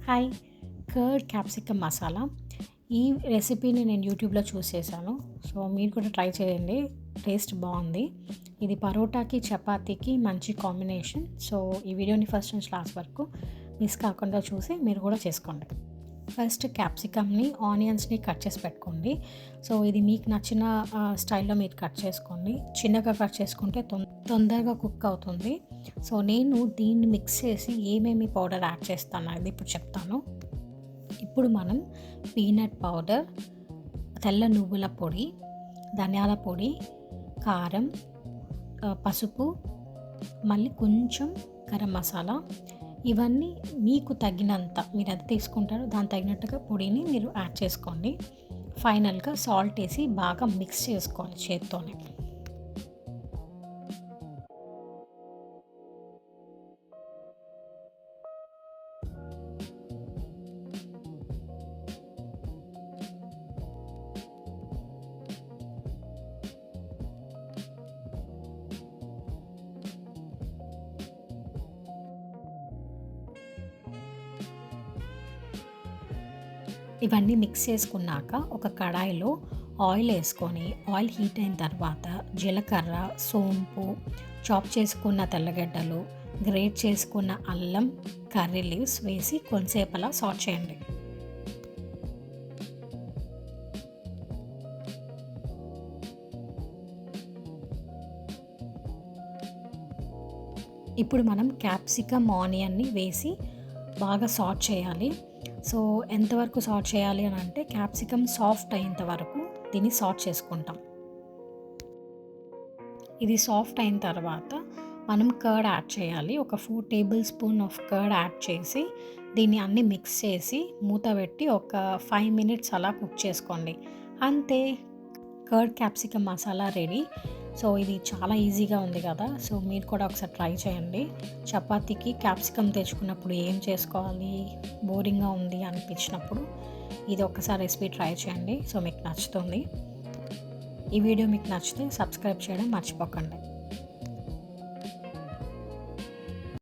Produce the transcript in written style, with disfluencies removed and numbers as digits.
Hi! Curd capsicum masala. ఈ రెసిపీని నేను యూట్యూబ్‌లో చూసేసాను. సో, మీరు కూడా ట్రై చేయండి. టేస్ట్ బావుంది. ఇది పరోటాకి, చపాతీకి మంచి కాంబినేషన్. సో, ఈ వీడియోని ఫస్ట్ నుంచి లాస్ట్ వరకు మిస్ కాకుండా చూసి మీరు కూడా చేసుకోండి. ఫస్ట్ క్యాప్సికమ్‌ని, ఆనియన్స్‌ని కట్ చేసి పెట్టుకోండి. సో, ఇది మీకు నచ్చిన స్టైల్‌లో మీరు కట్ చేసుకోండి. చిన్నగా కట్ చేసుకుంటే తొందరగా కుక్ అవుతుంది. సో, నేను దీన్ని మిక్స్ చేసి ఏమేమి పౌడర్ యాడ్ చేస్తాననేది ఇప్పుడు చెప్తాను. ఇప్పుడు మనం పీనట్ పౌడర్, తెల్ల నువ్వుల పొడి, ధనియాల పొడి, కారం, పసుపు, మళ్ళీ కొంచెం గరం మసాలా, ఇవన్నీ మీకు తగినంత మీరు ఎంత తీసుకుంటారో దానికి తగినట్టుగా పొడిని మీరు యాడ్ చేసుకోండి. ఫైనల్‌గా సాల్ట్ వేసి బాగా మిక్స్ చేసుకోవాలి చేత్తోనే. ఇవన్నీ మిక్స్ చేసుకున్నాక ఒక కడాయిలో ఆయిల్ వేసుకొని, ఆయిల్ హీట్ అయిన తర్వాత జీలకర్ర, సోంపు, చాప్ చేసుకున్న తెల్లగడ్డలు, గ్రేట్ చేసుకున్న అల్లం, కర్రీ లీవ్స్ వేసి కొంతసేపు అలా సాట్ చేయండి. ఇప్పుడు మనం క్యాప్సికమ్, ఆనియన్‌ని వేసి బాగా సాట్ చేయాలి. సో, ఎంతవరకు సాట్ చేయాలి అని అంటే క్యాప్సికమ్ సాఫ్ట్ అయ్యేంత వరకు దీన్ని సాట్ చేసుకుంటాం. ఇది సాఫ్ట్ అయిన తర్వాత మనం కర్డ్ యాడ్ చేయాలి. ఒక 4 table spoon of curd add చేసి దీన్ని అన్నీ మిక్స్ చేసి మూత పెట్టి ఒక 5 మినిట్స్ అలా కుక్ చేసుకోండి. అంతే, curd capsicum masala ready. So, ఇది చాలా ఈజీగా ఉంది కదా! సో, మీరు కూడా ఒకసారి ట్రై చేయండి. చపాతీకి క్యాప్సికమ్ తెచ్చుకున్నప్పుడు ఏం చేసుకోవాలి, బోరింగ్‌గా ఉంది అనిపించినప్పుడు ఇది ఒక్కసారి రెసిపీ ట్రై చేయండి. సో, మీకు నచ్చుతుంది. ఈ వీడియో మీకు నచ్చితే సబ్స్క్రైబ్ చేయడం మర్చిపోకండి.